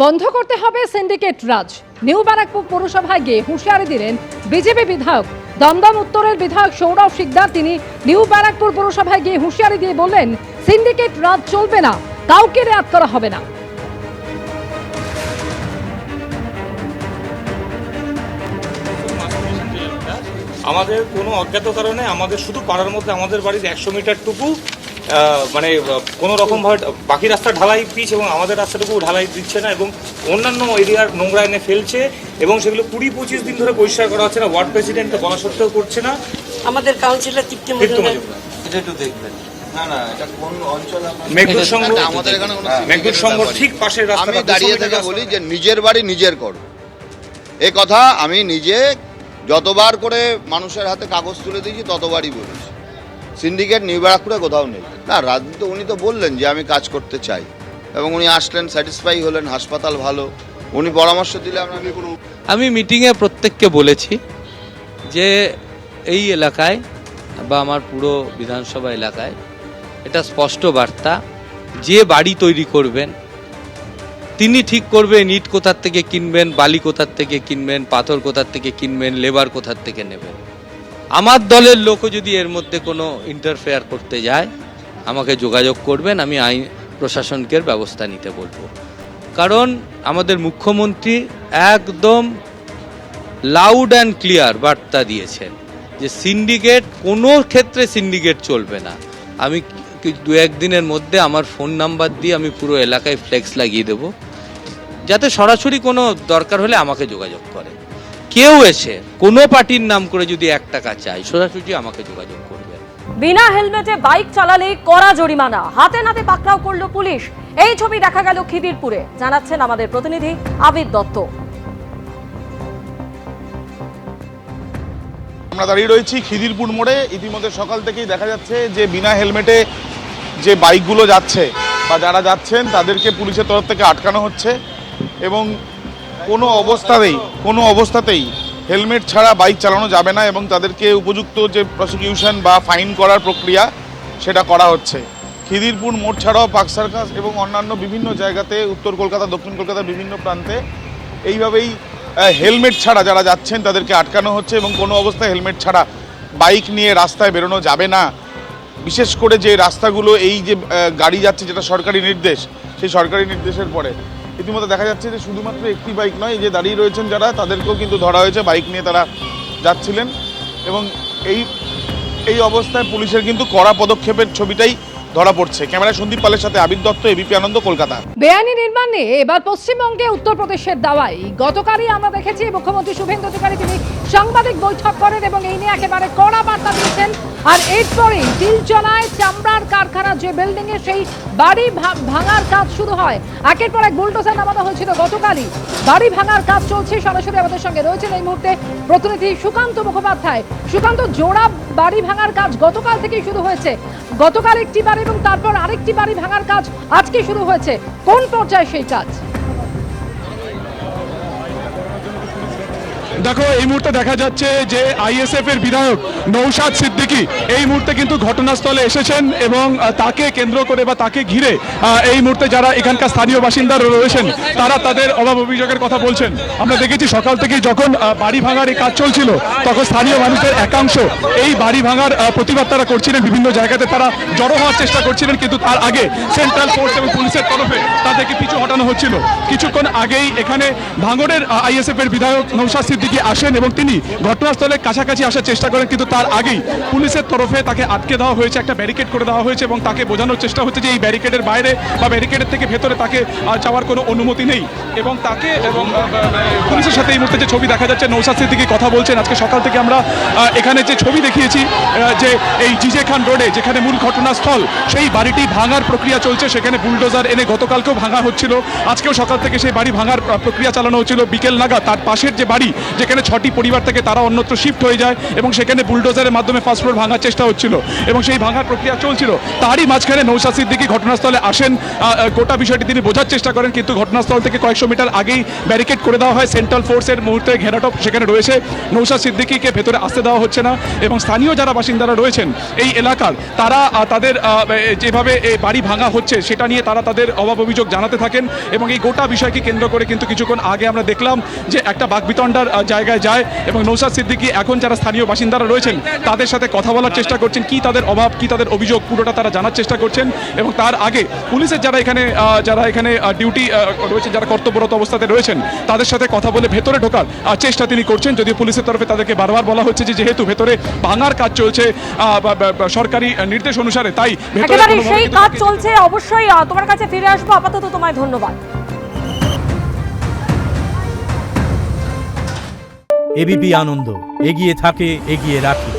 বন্ধ করতে হবে সিন্ডিকেট রাজ। নিউ ব্যারাকপুর পৌরসভায় গিয়ে হুঁশিয়ারি দিলেন বিজেপি বিধায়ক দমদম উত্তরের বিধায়ক সৌরভ শিকদার। তিনি নিউ ব্যারাকপুর পৌরসভায় গিয়ে হুঁশিয়ারি দিয়ে বললেন, সিন্ডিকেট রাজ চলবে না, কাউকে রেয়াত করা হবে না। আমাদের কোনো অজ্ঞাত কারণে আমাদের শুধু পাড়ার মধ্যে আমাদের বাড়ির 100 মিটারটুকু মানে কোনো রকমভাবে বাকি রাস্তা ঢালাই পিচ এবং আমাদের রাস্তাটুকু ঢালাই দিচ্ছে না এবং অন্যান্য এরিয়ার নোংরা এনে ফেলছে এবং সেগুলো 20-25 দিন ধরে পরিষ্কার করা হচ্ছে না। ওয়ার্ড প্রেসিডেন্টকে বলা সত্ত্বেও করছে না। আমাদের কাউন্সিলর তৃপ্তি মজুমদার এটা একটু দেখবেন। না না, এটা কোন অঞ্চল? মেঘদূত সংঘ ঠিক পাশের রাস্তা। আমি দাঁড়িয়ে থেকে বলি যে নিজের বাড়ি নিজের করো, এ কথা আমি নিজে যতবার করে মানুষের হাতে কাগজ তুলে দিয়েছি ততবারই বলেছি। সিন্ডিকেট নিউ ব্যারাকপুরে কোথাও নেই। না, রাজনীতি উনি তো বললেন যে আমি কাজ করতে চাই এবং উনি আসলেন, স্যাটিসফাই হলেন, হাসপাতাল ভালো, উনি পরামর্শ দিলে আমি মিটিংয়ে প্রত্যেককে বলেছি যে এই এলাকায় বা আমার পুরো বিধানসভা এলাকায় এটা স্পষ্ট বার্তা, যে বাড়ি তৈরি করবেন তিনি ঠিক করবেন ইট কোথার থেকে কিনবেন, বালি কোথার থেকে কিনবেন, পাথর কোথার থেকে কিনবেন, লেবার কোথার থেকে নেবেন। আমার দলের লোকও যদি এর মধ্যে কোনো ইন্টারফেয়ার করতে যায় আমাকে যোগাযোগ করবেন, আমি আইন প্রশাসনকে ব্যবস্থা নিতে বলবো। কারণ আমাদের মুখ্যমন্ত্রী একদম লাউড অ্যান্ড ক্লিয়ার বার্তা দিয়েছেন যে সিন্ডিকেট, কোনো ক্ষেত্রে সিন্ডিকেট চলবে না। আমি 2-1 দিনের মধ্যে আমার ফোন নাম্বার দিয়ে আমি পুরো এলাকায় ফ্লেক্স লাগিয়ে দেবো, যাতে সরাসরি কোনো দরকার হলে আমাকে যোগাযোগ করে। কেউ এসে কোনো পার্টির নাম করে যদি 1 টাকা চায় সরাসরি আমাকে যোগাযোগ করবে। বিনা হেলমেটে বাইক চালালে কড়া জরিমানা, হাতে নাতে পাকড়াও করলো পুলিশ। এই ছবি দেখা গেল খিদিরপুরে, জানাচ্ছেন আমাদের প্রতিনিধি আবিদ দত্ত। আমরা দাঁড়িয়ে রয়েছি খিদিরপুর মোড়ে। ইতিমধ্যে সকাল থেকেই দেখা যাচ্ছে যে বিনা হেলমেটে যে বাইকগুলো যাচ্ছে বা যারা যাচ্ছেন তাদেরকে পুলিশের তরফ থেকে আটকানো হচ্ছে এবং কোনো অবস্থাতেই হেলমেট ছাড়া বাইক চালানো যাবে না এবং তাদেরকে উপযুক্ত যে প্রসিকিউশন বা ফাইন করার প্রক্রিয়া সেটা করা হচ্ছে। খিদিরপুর মোড় ছাড়াও পার্ক সার্কাস এবং অন্যান্য বিভিন্ন জায়গাতে, উত্তর কলকাতা, দক্ষিণ কলকাতার বিভিন্ন প্রান্তে এইভাবেই হেলমেট ছাড়া যারা যাচ্ছেন তাদেরকে আটকানো হচ্ছে এবং কোনো অবস্থায় হেলমেট ছাড়া বাইক নিয়ে রাস্তায় বেরোনো যাবে না। বিশেষ করে যে রাস্তাগুলো এই যে গাড়ি যাচ্ছে, যেটা সরকারি নির্দেশ, সেই সরকারি নির্দেশের পরে ইতিমধ্যে দেখা যাচ্ছে যে শুধুমাত্র একটি বাইক নয়, এই যে দাঁড়িয়ে রয়েছেন যারা, তাদেরকেও কিন্তু ধরা হয়েছে, বাইক নিয়ে তারা যাচ্ছিলেন এবং এই অবস্থায় পুলিশের কিন্তু কড়া পদক্ষেপের ছবিটাই ধরা পড়ছে। ক্যামেরায় সন্দীপ পালের সাথে আবিদ দত্ত, এবিপি আনন্দ, কলকাতা। বেআইনি নির্মাণ নিয়ে এবার পশ্চিমবঙ্গে উত্তরপ্রদেশের দাওয়াই। গতকালই আমরা দেখেছি মুখ্যমন্ত্রী শুভেন্দু অধিকারী তিনি সাংবাদিক বৈঠক করেন এবং এই নিয়ে একেবারে কড়া বার্তা দিয়েছেন। আর এরপরেই তিলচনায় চামড়ার কারখানার যে বিল্ডিং এ সেই বাড়ি ভাঙার কাজ শুরু হয়। একের পর এক বুলডোজার নামানো হয়েছিল গতকালই। বাড়ি ভাঙার কাজ চলছে। সরাসরি আমাদের সঙ্গে রয়েছেন এই মুহূর্তে প্রতিনিধি সুকান্ত মুখোপাধ্যায়। সুকান্ত, জোড়া বাড়ি ভাঙার কাজ গতকাল থেকেই শুরু হয়েছে। গতকাল একটি বাড়ি এবং তারপর আরেকটি বাড়ি ভাঙার কাজ আজকে শুরু হয়েছে। কোন পর্যায়ে সেই কাজ? দেখো, এই মুহূর্তে দেখা যাচ্ছে যে আইএসএফ এর বিধায়ক নৌশাদ সিদ্দিকী এই মুহূর্তে কিন্তু ঘটনাস্থলে এসেছেন এবং তাকে কেন্দ্র করে বা তাকে ঘিরে এই মুহূর্তে যারা এখানকার স্থানীয় বাসিন্দা রয়েছেন তারা তাদের অভাব অভিযোগের কথা বলছেন। আমরা দেখেছি সকাল থেকেই যখন বাড়ি ভাঙার এই কাজ চলছিল তখন স্থানীয় মানুষের একাংশ এই বাড়ি ভাঙার প্রতিবাদ তারা করছিলেন, বিভিন্ন জায়গাতে তারা জড়ো হওয়ার চেষ্টা করছিলেন, কিন্তু তার আগে সেন্ট্রাল ফোর্স এবং পুলিশের তরফে তাদেরকে পিছু হটানো হচ্ছিল। কিছুক্ষণ আগেই এখানে ভাঙড়ের আইএসএফ এর বিধায়ক নৌশাদ সিদ্দিকী আসেন এবং তিনি ঘটনাস্থলের কাছাকাছি আসার চেষ্টা করেন, কিন্তু তার আগেই পুলিশের তরফে তাকে আটকে দেওয়া হয়েছে, একটা ব্যারিকেড করে দেওয়া হয়েছে এবং তাকে বোঝানোর চেষ্টা হচ্ছে যে এই ব্যারিকেডের বাইরে বা ব্যারিকেডের থেকে ভেতরে তাকে যাওয়ার কোনো অনুমতি নেই এবং তাকে এবং পুলিশের সাথে এই মুহূর্তে যে ছবি দেখা যাচ্ছে নৌশাদ সিদ্দিকী কথা বলছেন। আজকে সকাল থেকে আমরা এখানে যে ছবি দেখিয়েছি যে এই জিজে খান রোডে যেখানে মূল ঘটনাস্থল, সেই বাড়িটি ভাঙার প্রক্রিয়া চলছে। সেখানে বুলডোজার এনে গতকালকেও ভাঙা হচ্ছিল, আজকেও সকাল থেকে সেই বাড়ি ভাঙার প্রক্রিয়া চালানো হচ্ছিল। বিকেল নাগাদ তার পাশের যে বাড়ি যেখানে 6টি পরিবার থেকে তারা অন্যত্র শিফট হয়ে যায় এবং সেখানে বুলডোজারের মাধ্যমে ফার্স্ট ফ্লোর ভাঙার চেষ্টা হচ্ছিল এবং সেই ভাঙার প্রক্রিয়া চলছিল। তারই মাঝখানে নৌশাদ সিদ্দিকী ঘটনাস্থলে আসেন। গোটা বিষয়টি তিনি বোঝার চেষ্টা করেন, কিন্তু ঘটনাস্থল থেকে কয়েকশো মিটার আগেই ব্যারিকেড করে দেওয়া হয়। সেন্ট্রাল ফোর্সের মুহূর্তে ঘেরাটপ সেখানে রয়েছে। নৌশাদ সিদ্দিকীকে ভেতরে আসতে দেওয়া হচ্ছে না এবং স্থানীয় যারা বাসিন্দারা রয়েছেন এই এলাকার, তারা তাদের যেভাবে এই বাড়ি ভাঙা হচ্ছে সেটা নিয়ে তারা তাদের অভাব অভিযোগ জানাতে থাকেন এবং এই গোটা বিষয়কে কেন্দ্র করে কিন্তু কিছুক্ষণ আগে আমরা দেখলাম যে একটা বাকবিতণ্ডার জায়গায় যায় এবং নৌশাদ সিদ্দিকী এখন যারা স্থানীয় বাসিন্দারা রয়েছেন তাদের সাথে কথা বলার চেষ্টা করছেন, কি তাদের অভাব, কি তাদের অভিযোগ, পুরোটা তারা জানার চেষ্টা করছেন। এবং তার আগে পুলিশের যারা এখানে ডিউটি রয়েছেন, যারা কর্তব্যরত অবস্থাতে রয়েছেন, তাদের সাথে কথা বলে ভেতরে ঢোকার চেষ্টা তিনি করছেন, যদিও পুলিশের তরফে তাদেরকে বারবার বলা হচ্ছে যে যেহেতু ভেতরে ভাঙার কাজ চলছে সরকারি নির্দেশ অনুসারে, তাই ভেতরে একেবারে সেই কাজ চলছে। অবশ্যই তোমার কাছে ফিরে আসবো, আপাতত তোমায় ধন্যবাদ। এবিপি আনন্দ, এগিয়ে থাকে, এগিয়ে রাখে।